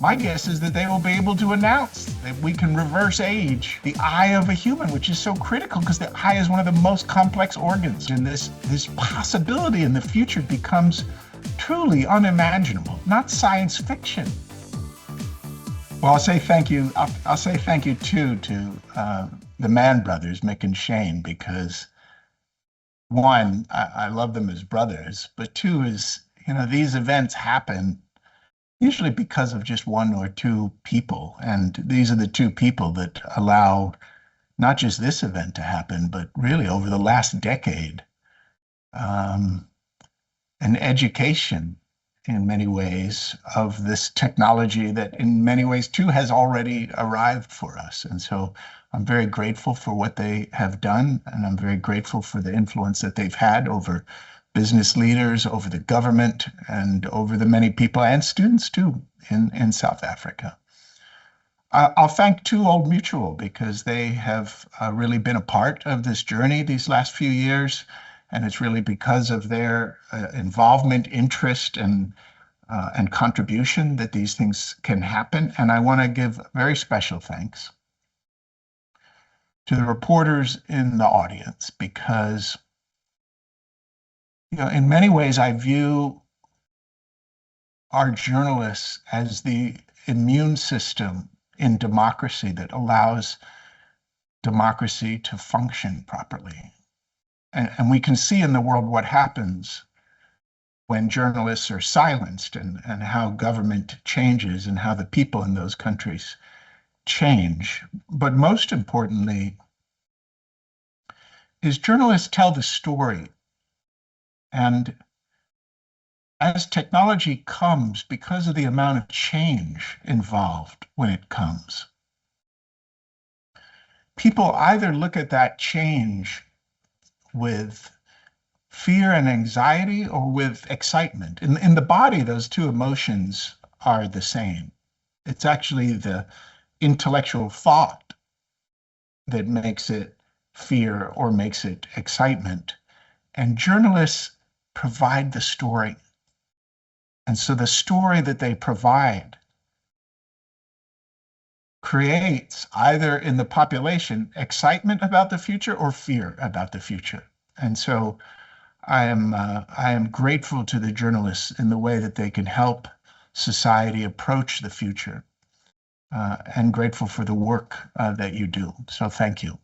My guess is that they will be able to announce that we can reverse age the eye of a human, which is so critical because the eye is one of the most complex organs. And this possibility in the future becomes truly unimaginable, not science fiction. Well, I'll say thank you. I'll say thank you too to the Mann brothers, Mick and Shane, because one, I love them as brothers, but two is, these events happen usually because of just one or two people. And these are the two people that allow not just this event to happen, but really over the last decade, an education in many ways of this technology that in many ways too has already arrived for us. And so I'm very grateful for what they have done, and I'm very grateful for the influence that they've had over business leaders, over the government, and over the many people and students too in South Africa. I'll thank too Old Mutual because they have really been a part of this journey these last few years. And it's really because of their involvement, interest, and contribution that these things can happen. And I want to give very special thanks to the reporters in the audience because, in many ways, I view our journalists as the immune system in democracy that allows democracy to function properly. And we can see in the world what happens when journalists are silenced and how government changes and how the people in those countries change. But most importantly, is journalists tell the story. And as technology comes, because of the amount of change involved when it comes, people either look at that change with fear and anxiety or with excitement. In the body, those two emotions are the same. It's actually the intellectual thought that makes it fear or makes it excitement. And journalists provide the story. And so the story that they provide creates either in the population excitement about the future or fear about the future. And so I am grateful to the journalists in the way that they can help society approach the future, and grateful for the work that you do. So thank you.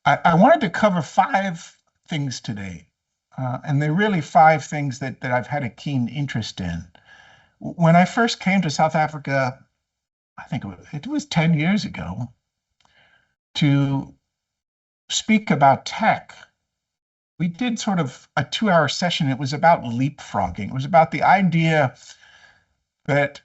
I wanted to cover 5 things today, and they're really 5 things that I've had a keen interest in. When I first came to South Africa, I think it was 10 years ago, to speak about tech, we did sort of a 2-hour session. It was about leapfrogging. It was about the idea that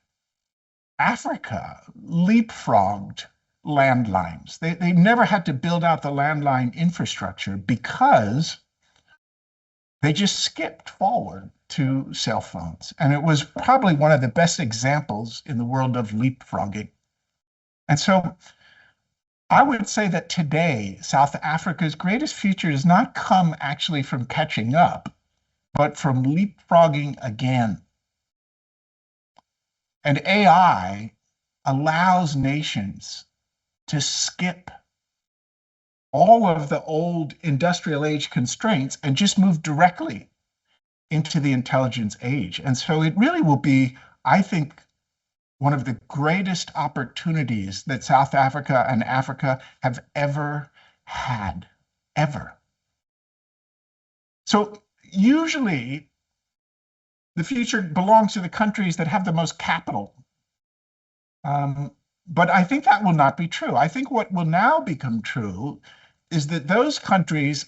Africa leapfrogged landlines. They never had to build out the landline infrastructure because they just skipped forward to cell phones. And it was probably one of the best examples in the world of leapfrogging. And so I would say that today, South Africa's greatest future does not come actually from catching up, but from leapfrogging again. And AI allows nations to skip all of the old industrial age constraints and just move directly into the intelligence age. And so it really will be, I think, one of the greatest opportunities that South Africa and Africa have ever had, ever. So usually the future belongs to the countries that have the most capital. But I think that will not be true. I think what will now become true is that those countries,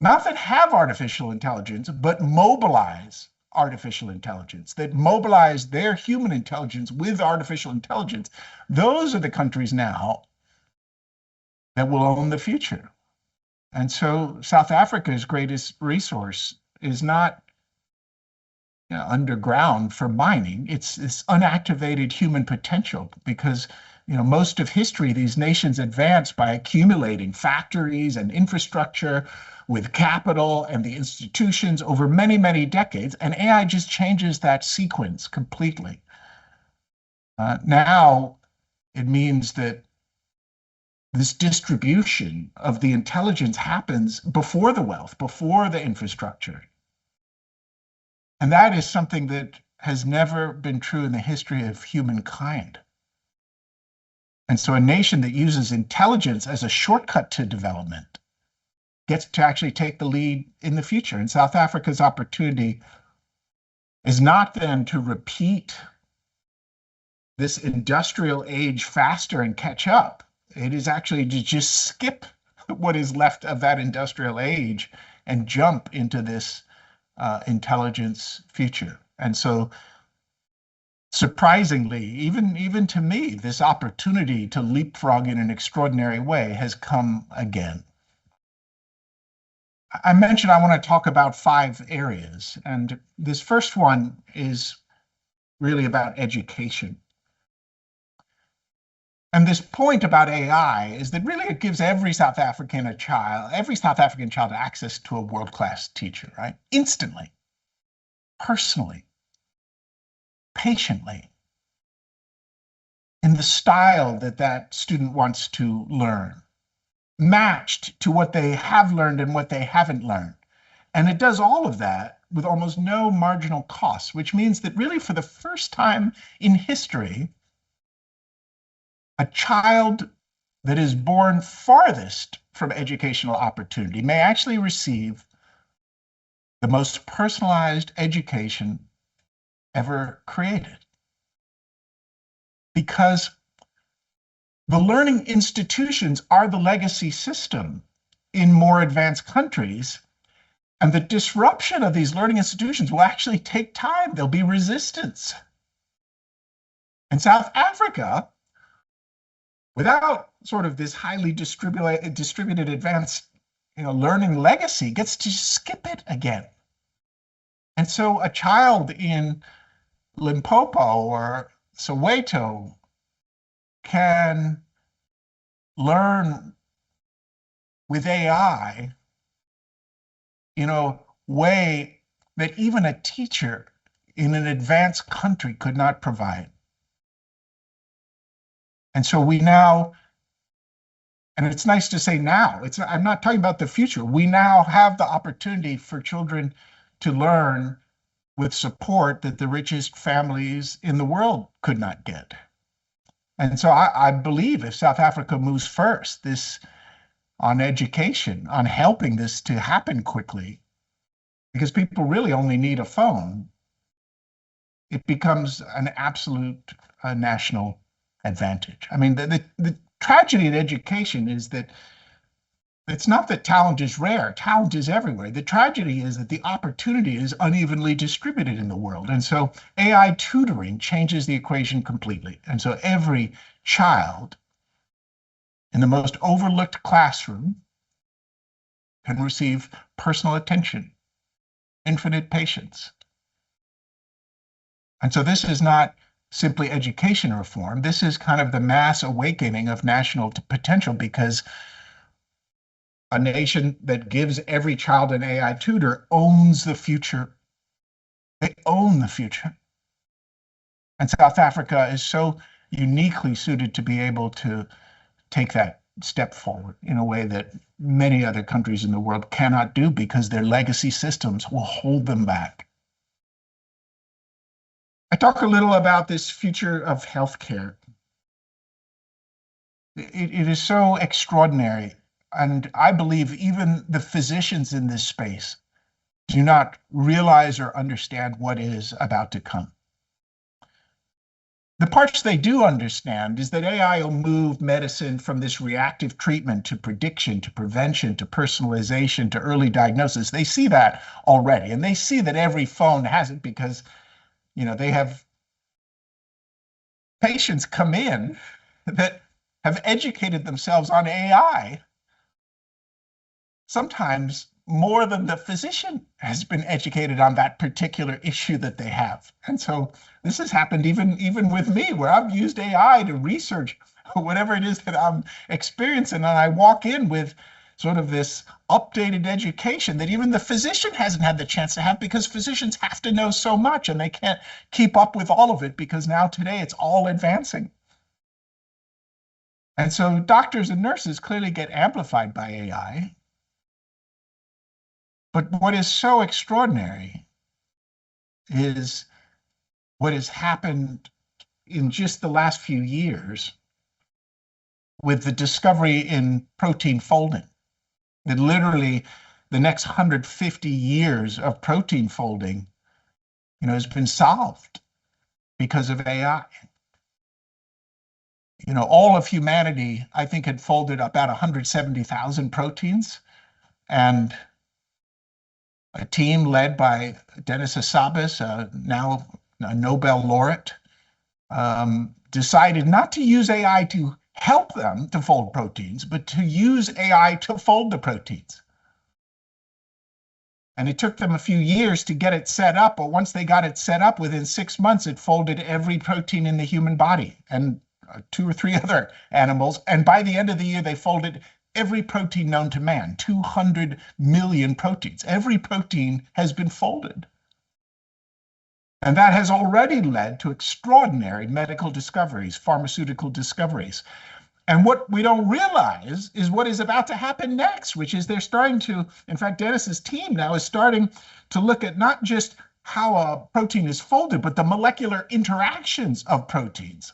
not that have artificial intelligence, but mobilize artificial intelligence, that mobilize their human intelligence with artificial intelligence, those are the countries now that will own the future. And so South Africa's greatest resource is not underground for mining. It's this unactivated human potential because most of history, these nations advanced by accumulating factories and infrastructure with capital and the institutions over many, many decades. And AI just changes that sequence completely. Now it means that this distribution of the intelligence happens before the wealth, before the infrastructure. And that is something that has never been true in the history of humankind. And so a nation that uses intelligence as a shortcut to development gets to actually take the lead in the future. And South Africa's opportunity is not then to repeat this industrial age faster and catch up. It is actually to just skip what is left of that industrial age and jump into this intelligence future. And so surprisingly, even to me, this opportunity to leapfrog in an extraordinary way has come again. I mentioned I want to talk about 5 areas, and this first one is really about education. And this point about AI is that really it gives every South African child access to a world-class teacher, right? Instantly, personally, patiently, in the style that that student wants to learn, matched to what they have learned and what they haven't learned. And it does all of that with almost no marginal cost, which means that really for the first time in history, a child that is born farthest from educational opportunity may actually receive the most personalized education ever created. Because the learning institutions are the legacy system in more advanced countries, and the disruption of these learning institutions will actually take time. There'll be resistance. And South Africa, without sort of this highly distributed advanced learning legacy, gets to skip it again. And so a child in Limpopo or Soweto can learn with AI in a way that even a teacher in an advanced country could not provide. And so we now, and it's nice to say now, I'm not talking about the future. We now have the opportunity for children to learn with support that the richest families in the world could not get. And so I believe if South Africa moves first, this on education, on helping this to happen quickly, because people really only need a phone, it becomes an absolute national advantage. I mean, the tragedy in education is that it's not that talent is rare, talent is everywhere. The tragedy is that the opportunity is unevenly distributed in the world. And so AI tutoring changes the equation completely. And so every child in the most overlooked classroom can receive personal attention, infinite patience. And so this is not simply education reform. This is kind of the mass awakening of national potential, because a nation that gives every child an AI tutor owns the future. They own the future. And South Africa is so uniquely suited to be able to take that step forward in a way that many other countries in the world cannot do, because their legacy systems will hold them back. I talk a little about this future of healthcare. It is so extraordinary. And I believe even the physicians in this space do not realize or understand what is about to come. The parts they do understand is that AI will move medicine from this reactive treatment to prediction, to prevention, to personalization, to early diagnosis. They see that already, and they see that every phone has it, because they have patients come in that have educated themselves on AI, sometimes more than the physician has been educated on that particular issue that they have. And so this has happened even with me, where I've used AI to research whatever it is that I'm experiencing. And I walk in with sort of this updated education that even the physician hasn't had the chance to have, because physicians have to know so much and they can't keep up with all of it, because now today it's all advancing. And so doctors and nurses clearly get amplified by AI. But what is so extraordinary is what has happened in just the last few years with the discovery in protein folding. That literally the next 150 years of protein folding, has been solved because of AI. All of humanity, I think, had folded about 170,000 proteins, and a team led by Denis Hassabis, now a Nobel laureate, decided not to use AI to help them to fold proteins, but to use AI to fold the proteins. And it took them a few years to get it set up, but once they got it set up, within 6 months, it folded every protein in the human body and 2 or 3 other animals. And by the end of the year, they folded every protein known to man, 200 million proteins. Every protein has been folded. And that has already led to extraordinary medical discoveries, pharmaceutical discoveries. And what we don't realize is what is about to happen next, which is they're starting to, in fact, Dennis's team now is starting to look at not just how a protein is folded, but the molecular interactions of proteins.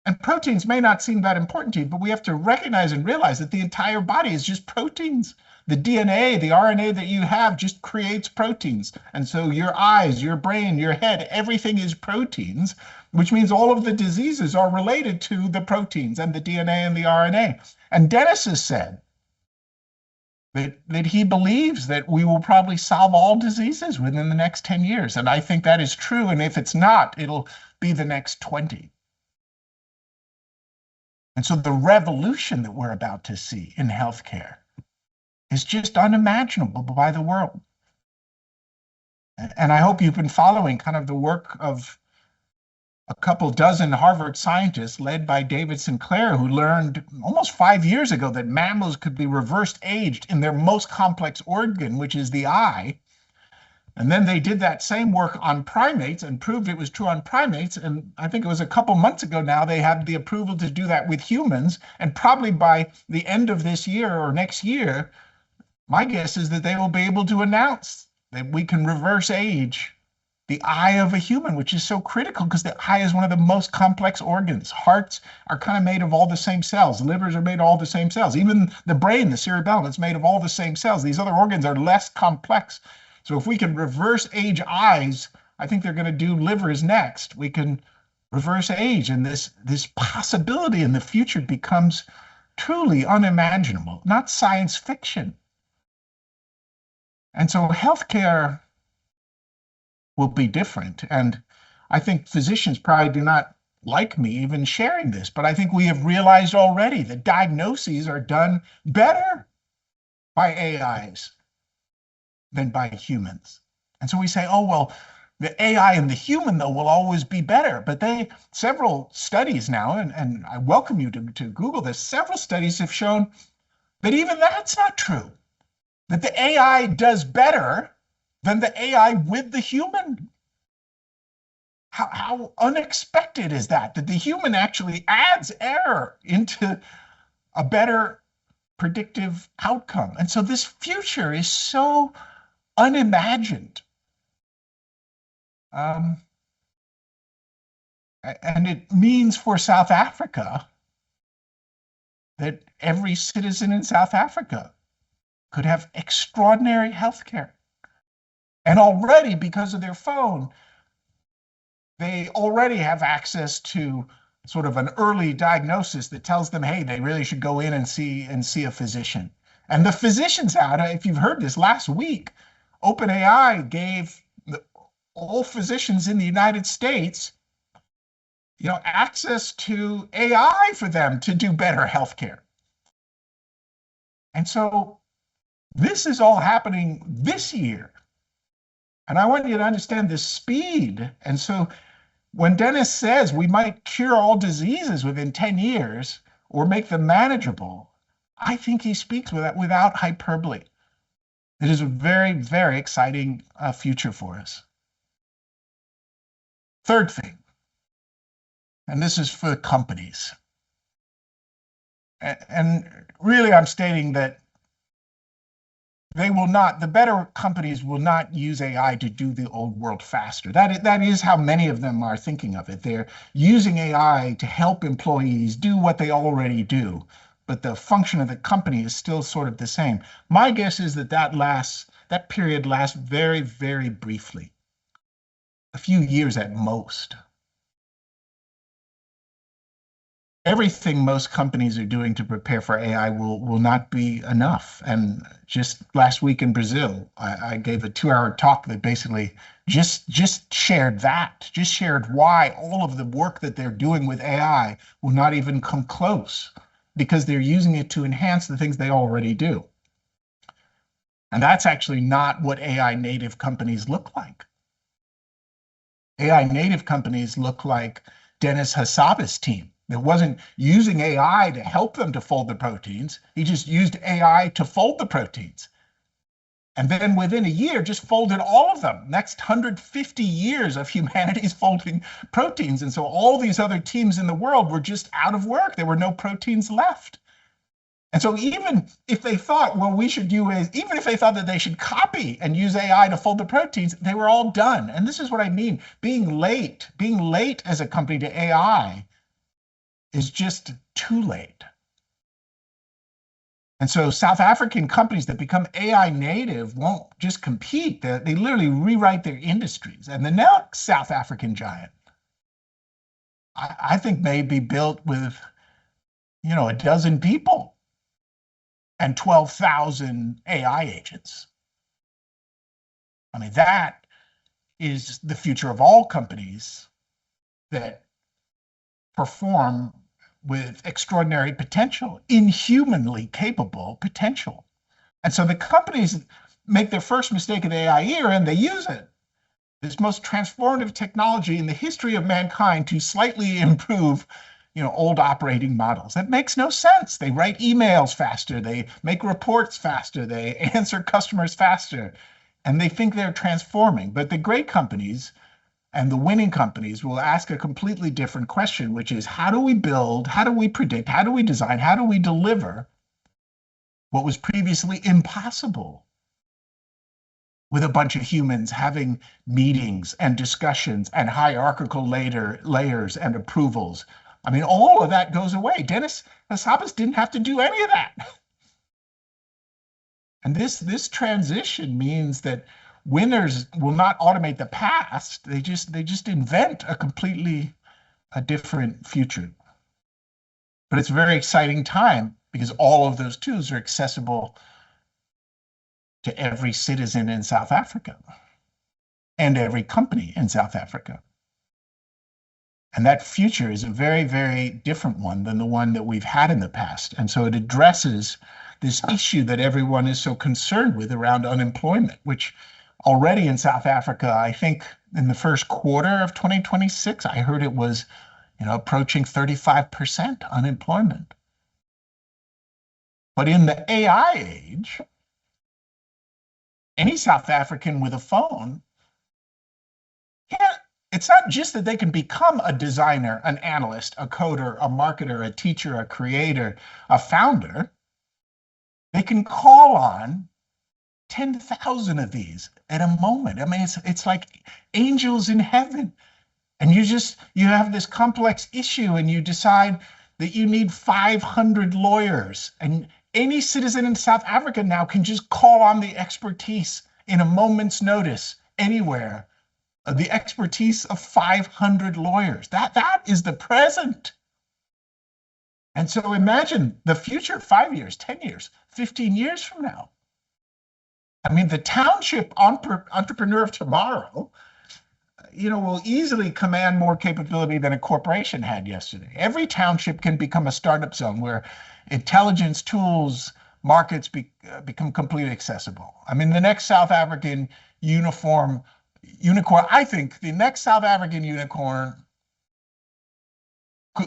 And proteins may not seem that important to you, but we have to recognize and realize that the entire body is just proteins. The DNA, the RNA that you have just creates proteins. And so your eyes, your brain, your head, everything is proteins, which means all of the diseases are related to the proteins and the DNA and the RNA. And Dennis has said that he believes that we will probably solve all diseases within the next 10 years. And I think that is true. And if it's not, it'll be the next 20. And so the revolution that we're about to see in healthcare is just unimaginable by the world. And I hope you've been following kind of the work of a couple dozen Harvard scientists led by David Sinclair, who learned almost 5 years ago that mammals could be reversed aged in their most complex organ, which is the eye. And then they did that same work on primates and proved it was true on primates. And I think it was a couple months ago now, they had the approval to do that with humans. And probably by the end of this year or next year, my guess is that they will be able to announce that we can reverse age the eye of a human, which is so critical because the eye is one of the most complex organs. Hearts are kind of made of all the same cells. Livers are made of all the same cells. Even the brain, the cerebellum, is made of all the same cells. These other organs are less complex. So if we can reverse age eyes, I think they're going to do livers next. We can reverse age, and this possibility in the future becomes truly unimaginable, not science fiction. And so healthcare will be different. And I think physicians probably do not like me even sharing this, but I think we have realized already that diagnoses are done better by AIs than by humans. And so we say, oh, well, the AI and the human, though, will always be better. But several studies now, and I welcome you to Google this, several studies have shown that even that's not true, that the AI does better than the AI with the human. How unexpected is that the human actually adds error into a better predictive outcome? And so this future is so unimagined. And it means for South Africa that every citizen in South Africa could have extraordinary health care. And already, because of their phone, they already have access to sort of an early diagnosis that tells them, hey, they really should go in and see a physician. And the physicians out, if you've heard this, last week, OpenAI gave all physicians in the United States, access to AI for them to do better healthcare. And so this is all happening this year. And I want you to understand the speed. And so when Dennis says we might cure all diseases within 10 years or make them manageable, I think he speaks without hyperbole. It is a very, very exciting future for us. Third thing, and this is for companies. And really, I'm stating that they will not, the better companies will not use AI to do the old world faster. That is how many of them are thinking of it. They're using AI to help employees do what they already do, but the function of the company is still sort of the same. My guess is that period lasts very, very briefly, a few years at most. Everything most companies are doing to prepare for AI will not be enough. And just last week in Brazil, I gave a 2-hour talk that basically just shared that, just shared why all of the work that they're doing with AI will not even come close because they're using it to enhance the things they already do. And that's actually not what AI native companies look like. AI native companies look like Dennis Hasaba's team. It wasn't using AI to help them to fold the proteins. He just used AI to fold the proteins. And then within a year, just folded all of them. Next 150 years of humanity's folding proteins. And so all these other teams in the world were just out of work. There were no proteins left. And so even if they thought, well, even if they thought that they should copy and use AI to fold the proteins, they were all done. And this is what I mean. Being late as a company to AI is just too late. And so South African companies that become AI native won't just compete. They literally rewrite their industries. And the next South African giant, I think, may be built with, a dozen people and 12,000 AI agents. I mean, that is the future of all companies that perform with extraordinary potential, inhumanly capable potential. And so the companies make their first mistake in the AI era and they use it, this most transformative technology in the history of mankind, to slightly improve old operating models. That makes no sense. They write emails faster, they make reports faster, they answer customers faster, and they think they're transforming. But the great companies and the winning companies will ask a completely different question, which is, how do we build, how do we predict, how do we design, how do we deliver what was previously impossible with a bunch of humans having meetings and discussions and hierarchical layers and approvals? I mean, all of that goes away. Dennis Hasapas didn't have to do any of that. And this transition means that winners will not automate the past. They just invent a different future. But it's a very exciting time because all of those tools are accessible to every citizen in South Africa and every company in South Africa. And that future is a very, very different one than the one that we've had in the past. And so it addresses this issue that everyone is so concerned with around unemployment, which already in South Africa, I think in the first quarter of 2026, I heard it was, approaching 35% unemployment. But in the AI age, any South African with a phone can't. It's not just that they can become a designer, an analyst, a coder, a marketer, a teacher, a creator, a founder. They can call on 10,000 of these at a moment. I mean, it's like angels in heaven. And you have this complex issue and you decide that you need 500 lawyers. And any citizen in South Africa now can just call on the expertise in a moment's notice anywhere. The expertise of 500 lawyers. That is the present. And so imagine the future 5 years, 10 years, 15 years from now. I mean, the township entrepreneur of tomorrow, will easily command more capability than a corporation had yesterday. Every township can become a startup zone where intelligence, tools, markets become completely accessible. I mean, the next South African unicorn, I think the next South African unicorn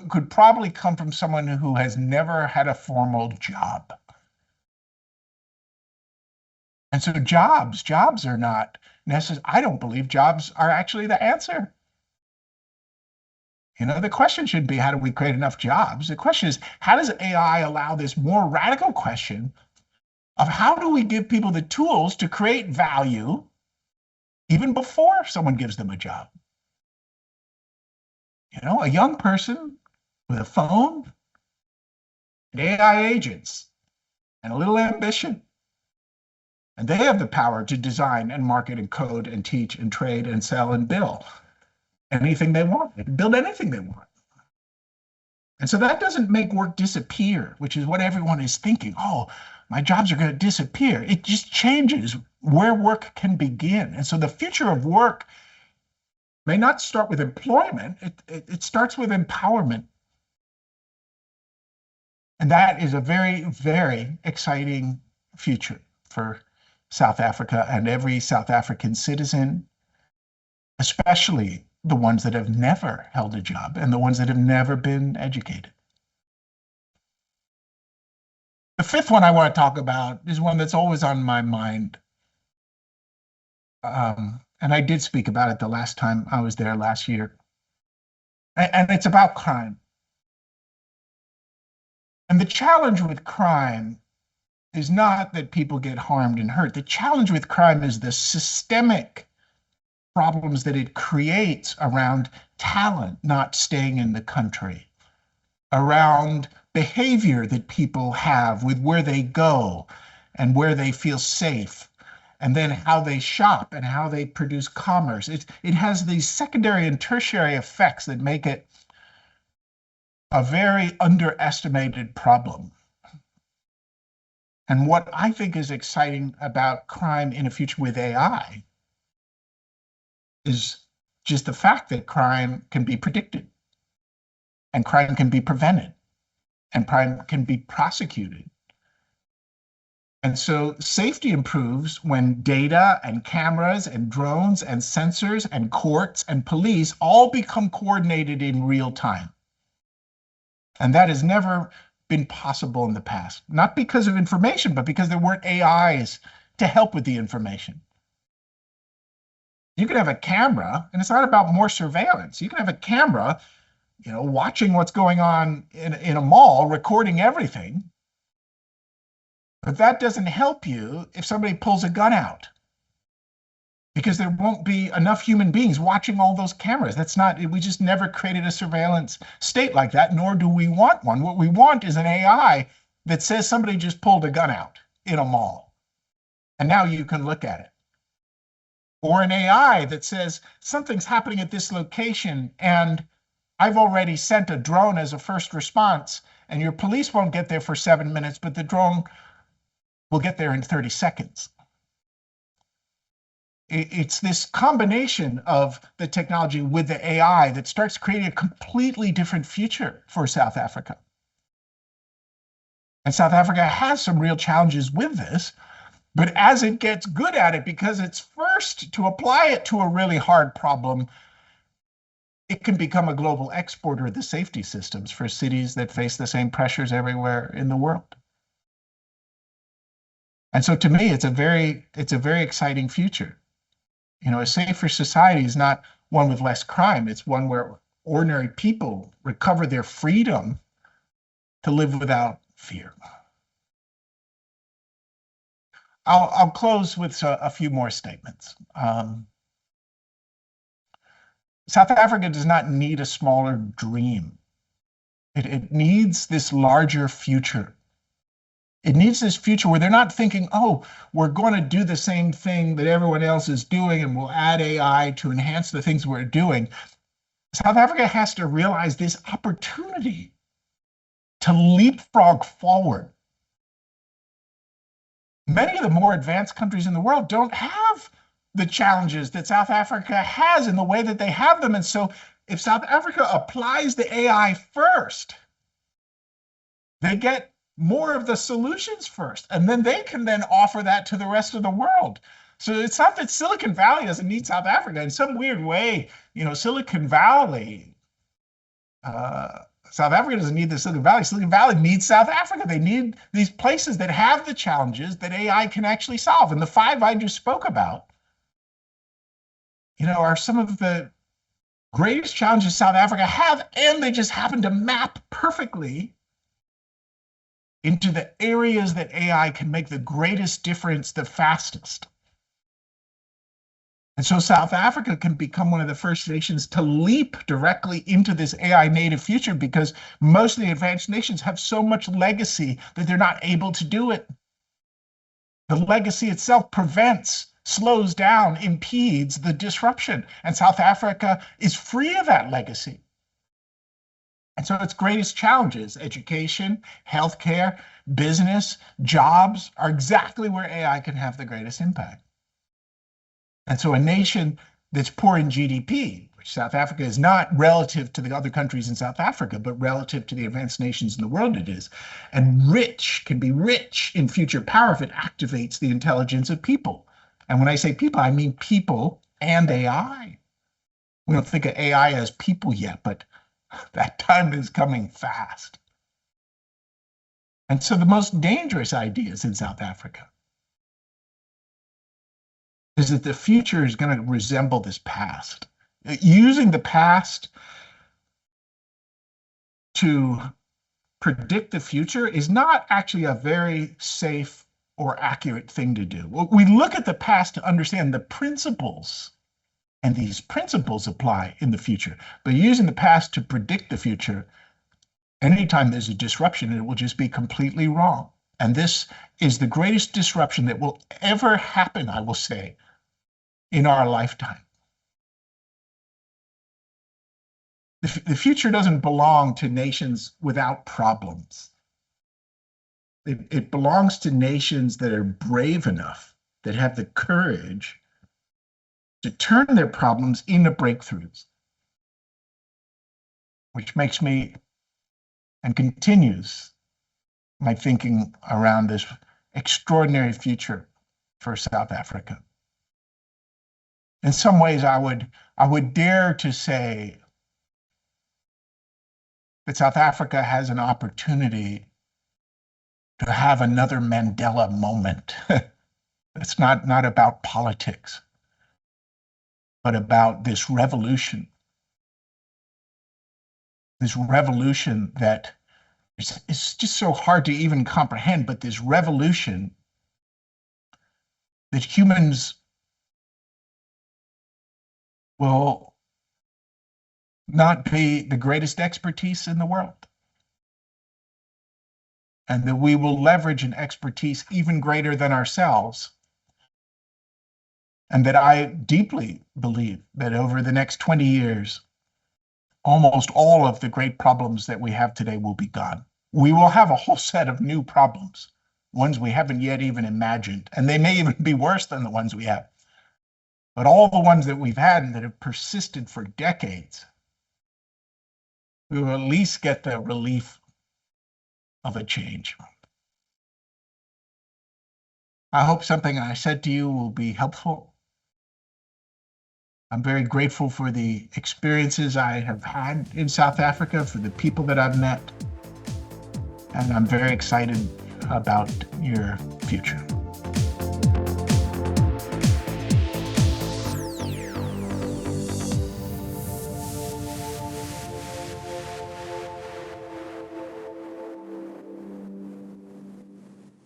could probably come from someone who has never had a formal job. And so jobs are not necessary. I don't believe jobs are actually the answer. The question shouldn't be how do we create enough jobs? The question is, how does AI allow this more radical question of how do we give people the tools to create value even before someone gives them a job? A young person with a phone and AI agents and a little ambition. And they have the power to design and market and code and teach and trade and sell and build anything they want. They can build anything they want. And so that doesn't make work disappear, which is what everyone is thinking. Oh, my jobs are going to disappear. It just changes where work can begin. And so the future of work may not start with employment. It starts with empowerment. And that is a very, very exciting future for South Africa and every South African citizen, especially the ones that have never held a job and the ones that have never been educated. The fifth one I want to talk about is one that's always on my mind. And I did speak about it the last time I was there last year. And it's about crime. And the challenge with crime is not that people get harmed and hurt. The challenge with crime is the systemic problems that it creates around talent not staying in the country, around behavior that people have with where they go and where they feel safe, and then how they shop and how they produce commerce. It has these secondary and tertiary effects that make it a very underestimated problem. And what I think is exciting about crime in a future with AI is just the fact that crime can be predicted, and crime can be prevented, and crime can be prosecuted. And so safety improves when data and cameras and drones and sensors and courts and police all become coordinated in real time. And that has never been possible in the past, not because of information, but because there weren't AIs to help with the information. You can have a camera, and it's not about more surveillance. You can have a camera, watching what's going on in a mall, recording everything. But that doesn't help you if somebody pulls a gun out, because there won't be enough human beings watching all those cameras. We just never created a surveillance state like that, nor do we want one. What we want is an AI that says somebody just pulled a gun out in a mall, and now you can look at it. Or an AI that says something's happening at this location, and I've already sent a drone as a first response, and your police won't get there for 7 minutes, but the drone will get there in 30 seconds. It's this combination of the technology with the AI that starts creating a completely different future for South Africa. And South Africa has some real challenges with this, but as it gets good at it, because it's first to apply it to a really hard problem, it can become a global exporter of the safety systems for cities that face the same pressures everywhere in the world. And so to me, it's a very exciting future. A safer society is not one with less crime. It's one where ordinary people recover their freedom to live without fear. I'll close with a few more statements. South Africa does not need a smaller dream. It needs this larger future. It needs this future where they're not thinking, oh, we're going to do the same thing that everyone else is doing, and we'll add AI to enhance the things we're doing. South Africa has to realize this opportunity to leapfrog forward. Many of the more advanced countries in the world don't have the challenges that South Africa has in the way that they have them. And so if South Africa applies the AI first, they get more of the solutions first, and then they can then offer that to the rest of the world. So it's not that Silicon Valley doesn't need South Africa. In some weird way, Silicon Valley South Africa doesn't need the Silicon Valley. Silicon Valley needs South Africa. They need these places that have the challenges that AI can actually solve. And the five I just spoke about, are some of the greatest challenges South Africa have, and they just happen to map perfectly into the areas that AI can make the greatest difference the fastest. And so South Africa can become one of the first nations to leap directly into this AI native future, because most of the advanced nations have so much legacy that they're not able to do it. The legacy itself prevents, slows down, impedes the disruption. And South Africa is free of that legacy. And so its greatest challenges, education, healthcare, business, jobs, are exactly where AI can have the greatest impact. And so a nation that's poor in GDP, which South Africa is not relative to the other countries in South Africa, but relative to the advanced nations in the world it is, and rich, can be rich in future power if it activates the intelligence of people. And when I say people, I mean people and AI. We don't think of AI as people yet, but that time is coming fast. And so the most dangerous ideas in South Africa is that the future is going to resemble this past. Using the past to predict the future is not actually a very safe or accurate thing to do. We look at the past to understand the principles, and these principles apply in the future. But using the past to predict the future, anytime there's a disruption, it will just be completely wrong. And this is the greatest disruption that will ever happen, I will say, in our lifetime. The future doesn't belong to nations without problems. It belongs to nations that are brave enough, that have the courage to turn their problems into breakthroughs, which makes me and continues my thinking around this extraordinary future for South Africa. In some ways, I would dare to say that South Africa has an opportunity to have another Mandela moment. It's not about politics, but about this revolution. This revolution that is just so hard to even comprehend, but this revolution that humans will not be the greatest expertise in the world, and that we will leverage an expertise even greater than ourselves. And that I deeply believe that over the next 20 years, almost all of the great problems that we have today will be gone. We will have a whole set of new problems, ones we haven't yet even imagined, and they may even be worse than the ones we have. But all the ones that we've had and that have persisted for decades, we will at least get the relief of a change. I hope something I said to you will be helpful. I'm very grateful for the experiences I have had in South Africa, for the people that I've met, and I'm very excited about your future.